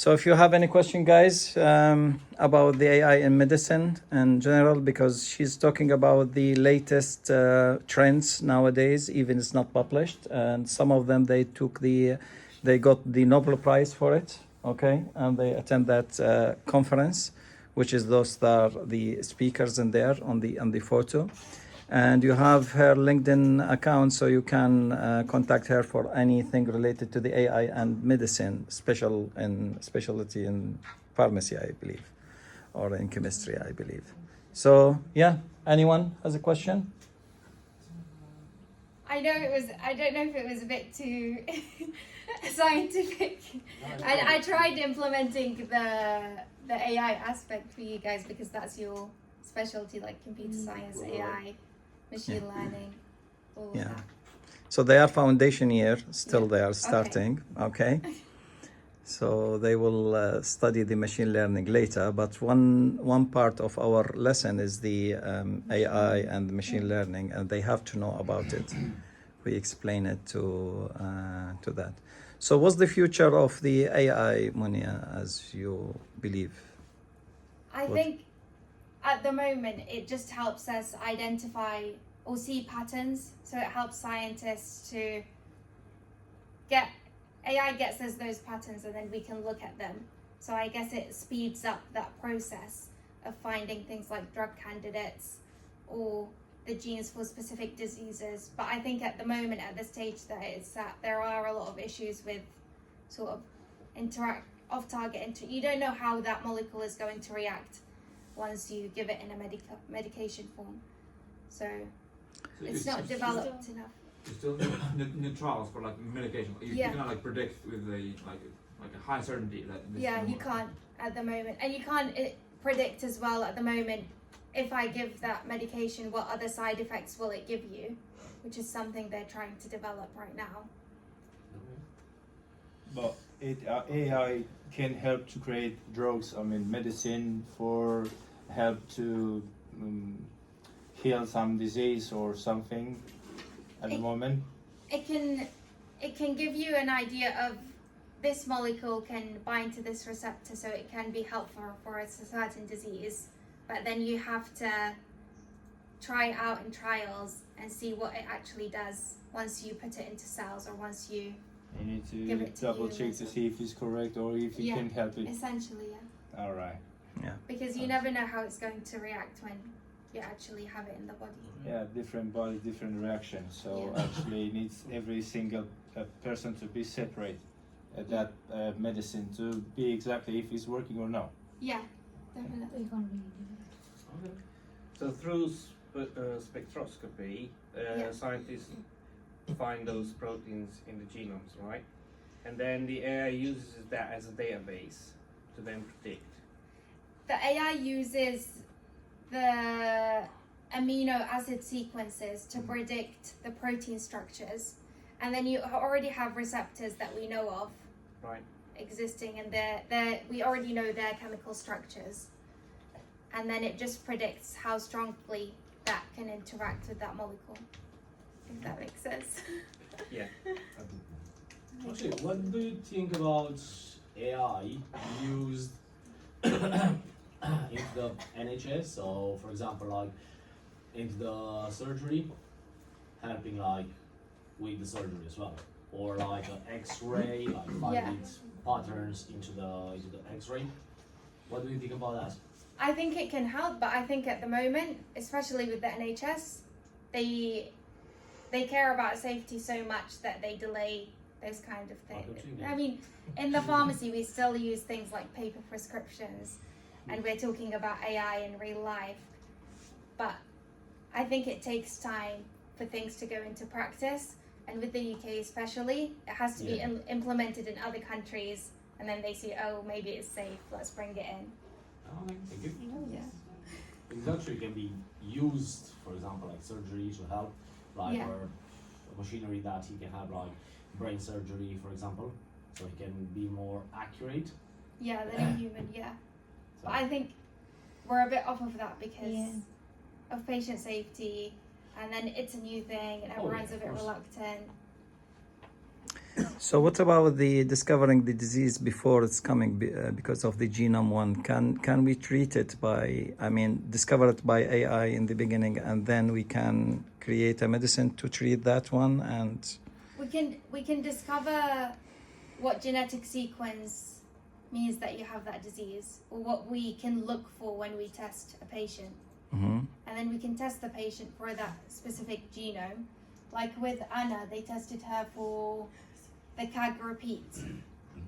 So if you have any question, guys, about the AI in medicine in general, because she's talking about the latest trends nowadays, even it's not published, and some of them they got the Nobel Prize for it, okay, and they attend that conference, which is those that are the speakers in there on the photo. And you have her LinkedIn account, so you can contact her for anything related to the AI and medicine, specialty in pharmacy, I believe, or in chemistry, I believe. So yeah, anyone has a question? I don't know if it was a bit too scientific. I tried implementing the AI aspect for you guys because that's your specialty, like computer science, AI, machine learning, all of that. So they are foundation year, still they are Okay. starting, okay? So they will study the machine learning later, but one part of our lesson is the AI and machine learning, and they have to know about it. We explain it to that. So what's the future of the AI, Munia, as you believe? I think at the moment it just helps us identify or see patterns. So it helps scientists to AI gets us those patterns and then we can look at them. So I guess it speeds up that process of finding things like drug candidates or the genes for specific diseases. But I think at the moment, at the stage that it's at, there are a lot of issues with sort of you don't know how that molecule is going to react once you give it in a medication form. So it's not developed enough. You still need new trials for like medication. You cannot like predict with a high certainty that. You can't at the moment, and you can't predict as well at the moment. If I give that medication, what other side effects will it give you? Which is something they're trying to develop right now. But AI can help to create drugs, medicine for help to heal some disease or something at the moment. It can give you an idea of this molecule can bind to this receptor, so it can be helpful for a certain disease. But then you have to try it out in trials and see what it actually does once you put it into cells or once you need give it to double check to see if it's correct or if you can help it. Essentially, yeah. All right. Yeah. Because you never know how it's going to react when you actually have it in the body. Yeah, different body, different reaction. So actually, it needs every single person to be separate that medicine to be exactly if it's working or not. Yeah, definitely. Okay. So through spectroscopy, scientists find those proteins in the genomes, right? And then the AI uses that as a database to then predict. The AI uses the amino acid sequences to predict the protein structures, and then you already have receptors that we know of, right, existing, and we already know their chemical structures, and then it just predicts how strongly that can interact with that molecule, if that makes sense. Yeah. Actually, what do you think about AI used into the NHS? So, for example, like into the surgery, helping like with the surgery as well, or like an X-ray, like finding patterns into the X-ray. What do you think about that? I think it can help, but I think at the moment, especially with the NHS, they care about safety so much that they delay those kind of things. I mean, in the pharmacy, we still use things like paper prescriptions, and we're talking about AI in real life. But I think it takes time for things to go into practice, and with the UK especially, it has to be implemented in other countries, and then they see, oh, maybe it's safe, let's bring it in. Oh, thank you. Yeah. It actually can be used, for example, like surgery to help, like or machinery that he can have like brain surgery, for example, so he can be more accurate. Yeah, than a human, But I think we're a bit off of that because of patient safety, and then it's a new thing, and everyone's a bit reluctant. So what about the discovering the disease before it's coming because of the genome one? Can we treat it by, I mean, discover it by AI in the beginning, and then we can create a medicine to treat that one? And We can discover what genetic sequence means that you have that disease, or what we can look for when we test a patient. Mhm. And then we can test the patient for that specific genome. Like with Anna, they tested her for the CAG repeat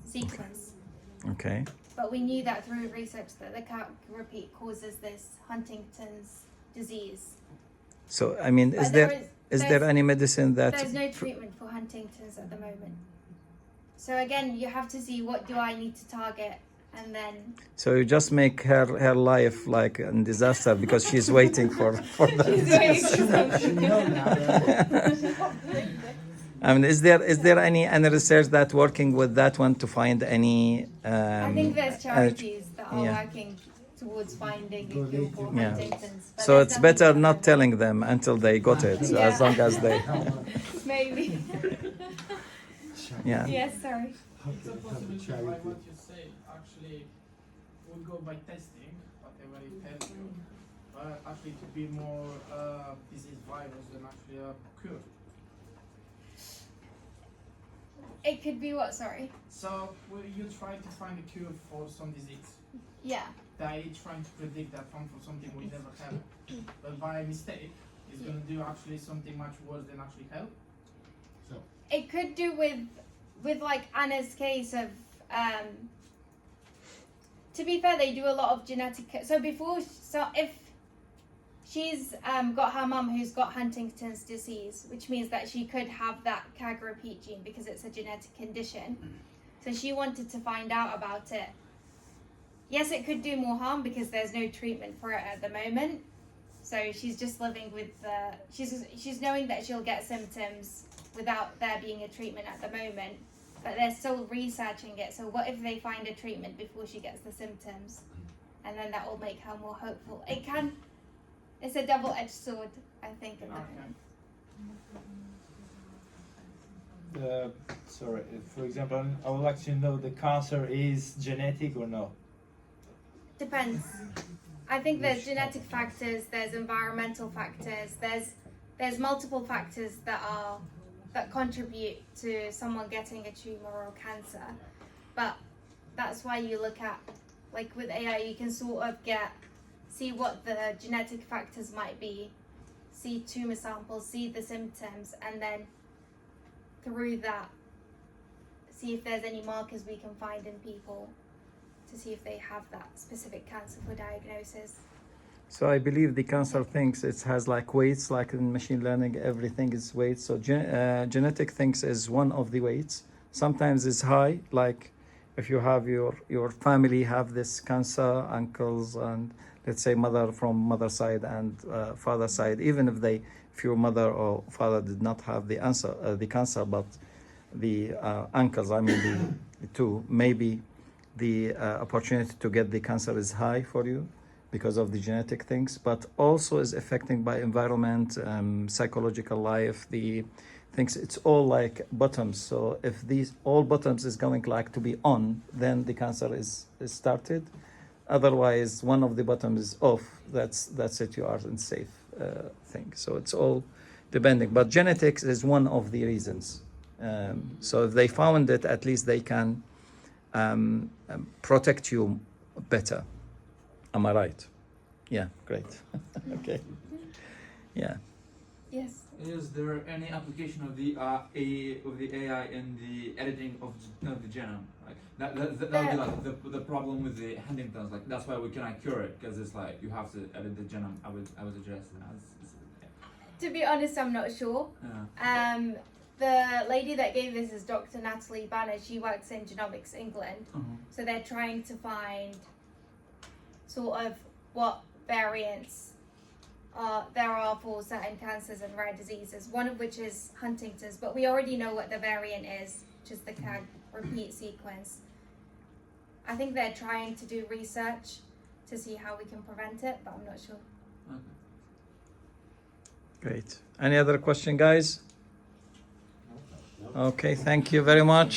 sequence. Okay. But we knew that through research that the CAG repeat causes this Huntington's disease. So I mean, But is there there's any medicine that There's no treatment for Huntington's at the moment. So again, you have to see what do I need to target, and then so you just make her life like a disaster because she's waiting for that. I mean, is there any research that working with that one to find any? I think there's charities that are yeah. working towards finding a cure for Yeah. Huntington's. But So there's it's nothing better at the not moment. telling them until they got it, Yeah. as long as they. Maybe. Yeah. Yes, sorry. It's a possibility by what you say. Actually, would go by testing whatever it tells you, but actually to be more disease virus than actually a cure. It could be what? Sorry. So you try to find a cure for some disease. Yeah. They trying to predict that one for something we never have, but by mistake, it's gonna do actually something much worse than actually help. It could do with like Anna's case of to be fair, they do a lot of genetic. So if she's got her mum who's got Huntington's disease, which means that she could have that CAG repeat gene because it's a genetic condition. So she wanted to find out about it. Yes, it could do more harm because there's no treatment for it at the moment. So she's just living with she's knowing that she'll get symptoms without there being a treatment at the moment. But they're still researching it. So what if they find a treatment before she gets the symptoms? And then that will make her more hopeful. It's a double-edged sword, I think, at the moment. Sorry, for example, I would like to know the cancer is genetic or no? Depends. I think there's genetic factors, there's environmental factors, there's multiple factors that contribute to someone getting a tumor or cancer. But that's why you look at, like with AI, you can sort of see what the genetic factors might be, see tumor samples, see the symptoms, and then through that, see if there's any markers we can find in people to see if they have that specific cancer for diagnosis. So I believe the cancer thinks it has like weights, like in machine learning, everything is weights. So genetic thinks is one of the weights. Sometimes it's high, like if you have your family have this cancer, uncles and let's say mother from mother side and father side, even if your mother or father did not have the cancer, but the uncles, I mean the two, maybe the opportunity to get the cancer is high for you because of the genetic things, but also is affecting by environment, psychological life, the things. It's all like buttons. So if these all buttons is going like to be on, then the cancer is started. Otherwise, one of the buttons is off. That's it. You are in safe thing. So it's all depending. But genetics is one of the reasons. So if they found it, at least they can protect you better. Am I right? Yeah, great. Okay. Yeah. Yes. Is there any application of the AI in the editing of the genome? Like that would be like the problem with the Huntington's. Like that's why we cannot cure it because it's like you have to edit the genome. I would suggest. To be honest, I'm not sure. Yeah. The lady that gave this is Dr. Natalie Banner. She works in Genomics England. Uh-huh. So they're trying to find sort of what variants there are for certain cancers and rare diseases, one of which is Huntington's, but we already know what the variant is, which is the CAG repeat sequence. I think they're trying to do research to see how we can prevent it, but I'm not sure. Okay. Great. Any other question, guys? Okay, thank you very much.